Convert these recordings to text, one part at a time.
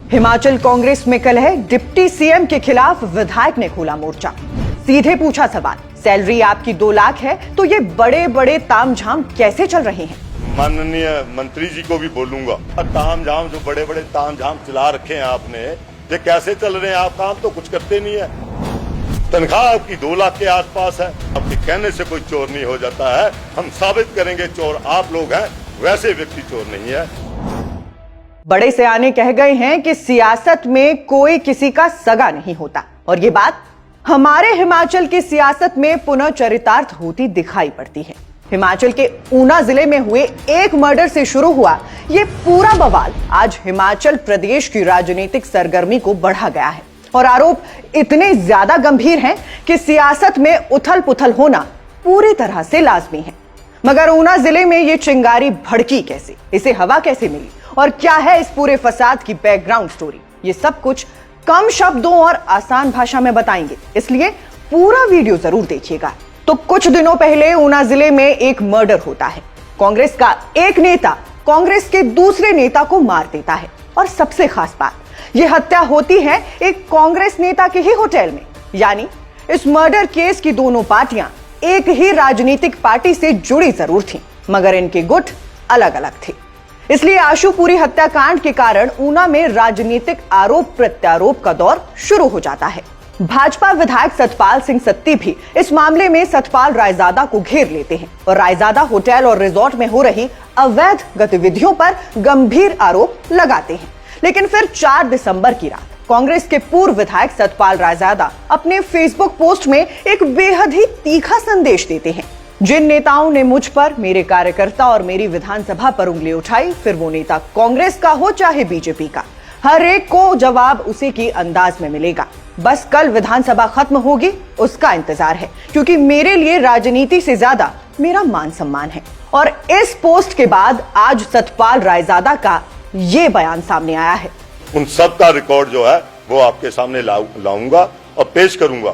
हिमाचल कांग्रेस में कलह, deputy CM के खिलाफ विधायक ने खोला मोर्चा। सीधे पूछा सवाल, सैलरी आपकी 2 लाख है तो ये बड़े बड़े तामझाम कैसे चल रहे हैं? माननीय मंत्री जी को भी बोलूंगा, तामझाम जो बड़े बड़े तामझाम चला रखे हैं आपने, ये कैसे चल रहे हैं? आप काम तो कुछ करते नहीं है। तनख्वाह आपकी 2 लाख के आसपास है। आपके कहने से कोई चोर नहीं हो जाता है। हम साबित करेंगे चोर आप लोग हैं, वैसे व्यक्ति चोर नहीं है। बड़े सयाने कह गए हैं कि सियासत में कोई किसी का सगा नहीं होता, और ये बात हमारे हिमाचल की सियासत में पुनः चरितार्थ होती दिखाई पड़ती है। हिमाचल के ऊना जिले में हुए एक मर्डर से शुरू हुआ ये पूरा बवाल आज हिमाचल प्रदेश की राजनीतिक सरगर्मी को बढ़ा गया है, और आरोप इतने ज्यादा गंभीर हैं कि सियासत में उथल पुथल होना पूरी तरह से लाजमी है। मगर ऊना जिले में ये चिंगारी भड़की कैसे, इसे हवा कैसे मिली, और क्या है इस पूरे फसाद की बैकग्राउंड स्टोरी, ये सब कुछ कम शब्दों और आसान भाषा में बताएंगे, इसलिए पूरा वीडियो जरूर देखिएगा। तो कुछ दिनों पहले ऊना जिले में एक मर्डर होता है। कांग्रेस का एक नेता कांग्रेस के दूसरे नेता को मार देता है, और सबसे खास बात, यह हत्या होती है एक कांग्रेस नेता के ही होटल में। यानी इस मर्डर केस की दोनों पार्टियां एक ही राजनीतिक पार्टी से जुड़ी जरूर थीं, मगर इनके गुट अलग अलग थे। इसलिए आशुपुरी हत्याकांड के कारण ऊना में राजनीतिक आरोप प्रत्यारोप का दौर शुरू हो जाता है। भाजपा विधायक सतपाल सिंह सत्ती भी इस मामले में सतपाल रायजादा को घेर लेते हैं, और रायजादा होटल और रिजॉर्ट में हो रही अवैध गतिविधियों पर गंभीर आरोप लगाते हैं। लेकिन फिर 4 दिसंबर की रात कांग्रेस के पूर्व विधायक सतपाल रायजादा अपने फेसबुक पोस्ट में एक बेहद ही तीखा संदेश देते हैं। जिन नेताओं ने मुझ पर, मेरे कार्यकर्ता और मेरी विधानसभा पर उंगली उठाई, फिर वो नेता कांग्रेस का हो चाहे बीजेपी का, हर एक को जवाब उसी की अंदाज में मिलेगा। बस कल विधानसभा खत्म होगी, उसका इंतजार है, क्योंकि मेरे लिए राजनीति से ज्यादा मेरा मान सम्मान है। और इस पोस्ट के बाद आज सतपाल रायजादा का ये बयान सामने आया है। उन सब का रिकॉर्ड जो है वो आपके सामने लाऊंगा और पेश करूंगा,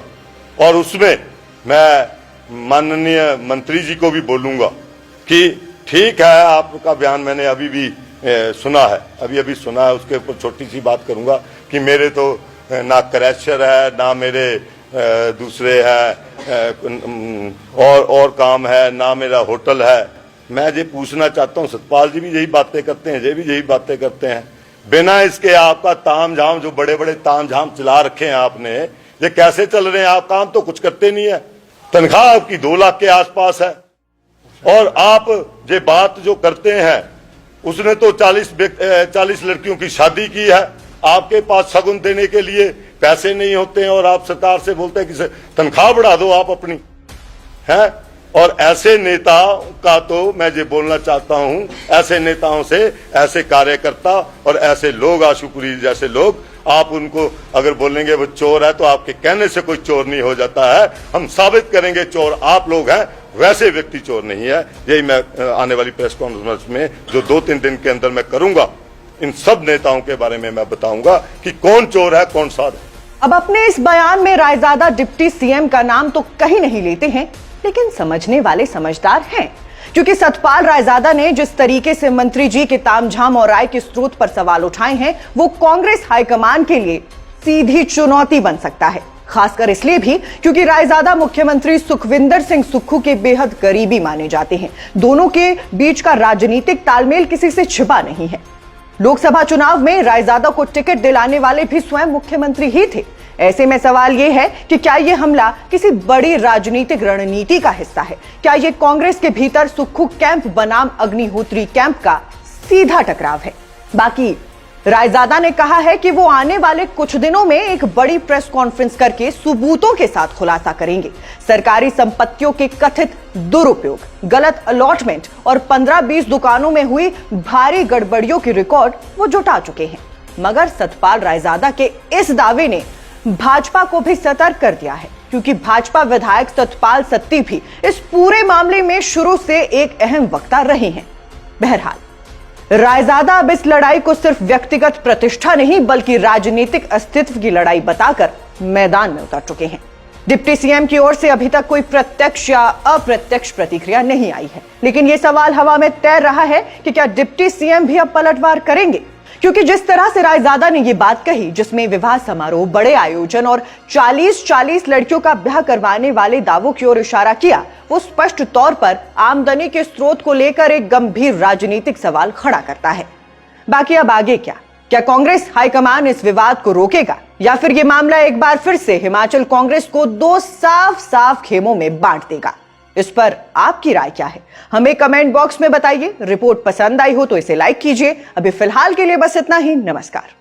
और उसमें मैं माननीय मंत्री जी को भी बोलूंगा कि ठीक है, आपका बयान मैंने अभी भी सुना है, अभी सुना है। उसके ऊपर छोटी सी बात करूंगा कि मेरे तो ना क्रैशर है, ना मेरे दूसरे है और काम है, ना मेरा होटल है। मैं ये पूछना चाहता हूँ, सतपाल जी भी यही बातें करते हैं, ये भी यही बातें करते हैं। बिना इसके आपका तामझाम जो बड़े बड़े तामझाम चला रखे हैं आपने, ये कैसे चल रहे हैं? आप काम तो कुछ करते नहीं है। तनख्वाह आपकी 2 लाख के आसपास है, और आप ये बात जो करते हैं, उसने तो 40 लड़कियों की शादी की है। आपके पास शगुन देने के लिए पैसे नहीं होते हैं, और आप सरकार से बोलते हैं कि तनख्वाह बढ़ा दो आप अपनी, है। और ऐसे नेताओं का तो मैं ये बोलना चाहता हूं, ऐसे नेताओं से, ऐसे कार्यकर्ता और ऐसे लोग, आशुपुरी जैसे लोग, आप उनको अगर बोलेंगे वो चोर है, तो आपके कहने से कोई चोर नहीं हो जाता है। हम साबित करेंगे चोर आप लोग हैं, वैसे व्यक्ति चोर नहीं है। यही मैं आने वाली प्रेस कॉन्फ्रेंस में जो 2-3 दिन के अंदर मैं करूंगा, इन सब नेताओं के बारे में मैं बताऊंगा कि कौन चोर है, कौन साध है। अब अपने इस बयान में रायजादा डिप्टी सीएम का नाम तो कहीं नहीं लेते हैं, लेकिन समझने वाले समझदार हैं, क्योंकि सतपाल रायजादा ने जिस तरीके से मंत्री जी के तामझाम और आय के स्रोत पर सवाल उठाए हैं, वो कांग्रेस हाईकमान के लिए सीधी चुनौती बन सकता है। खासकर इसलिए भी क्योंकि रायजादा मुख्यमंत्री सुखविंदर सिंह सुक्खू के बेहद करीबी माने जाते हैं। दोनों के बीच का राजनीतिक तालमेल किसी से छिपा नहीं है। लोकसभा चुनाव में रायजादा को टिकट दिलाने वाले भी स्वयं मुख्यमंत्री ही थे। ऐसे में सवाल यह है कि क्या यह हमला किसी बड़ी राजनीतिक रणनीति का हिस्सा है? क्या यह कांग्रेस के भीतर सुक्खू कैंप बनाम अग्निहोत्री कैंप का सीधा टकराव है? बाकी रायजादा ने कहा है कि वो आने वाले कुछ दिनों में एक बड़ी प्रेस कॉन्फ्रेंस करके सबूतों के साथ खुलासा करेंगे। सरकारी संपत्तियों के कथित दुरुपयोग, गलत अलॉटमेंट और 15-20 दुकानों में हुई भारी गड़बड़ियों की रिकॉर्ड वो जुटा चुके हैं। मगर सतपाल रायजादा के इस दावे ने भाजपा को भी सतर्क कर दिया है, क्योंकि भाजपा विधायक सतपाल सत्ती भी इस पूरे मामले में शुरू से एक अहम वक्ता रहे हैं। बहरहाल रायजादा अब इस लड़ाई को सिर्फ व्यक्तिगत प्रतिष्ठा नहीं, बल्कि राजनीतिक अस्तित्व की लड़ाई बताकर मैदान में उतर चुके हैं। डिप्टी सीएम की ओर से अभी तक कोई प्रत्यक्ष या अप्रत्यक्ष प्रतिक्रिया नहीं आई है, लेकिन यह सवाल हवा में तैर रहा है कि क्या डिप्टी सीएम भी अब पलटवार करेंगे? क्योंकि जिस तरह से रायजादा ने यह बात कही, जिसमें विवाह समारोह, बड़े आयोजन और 40-40 लड़कियों का ब्याह करवाने वाले दावों की ओर इशारा किया, वो स्पष्ट तौर पर आमदनी के स्रोत को लेकर एक गंभीर राजनीतिक सवाल खड़ा करता है। बाकी अब आगे क्या कांग्रेस हाईकमान इस विवाद को रोकेगा, या फिर यह मामला एक बार फिर से हिमाचल कांग्रेस को दो साफ साफ खेमों में बांट देगा? इस पर आपकी राय क्या है, हमें कमेंट बॉक्स में बताइए। रिपोर्ट पसंद आई हो तो इसे लाइक कीजिए। अभी फिलहाल के लिए बस इतना ही। नमस्कार।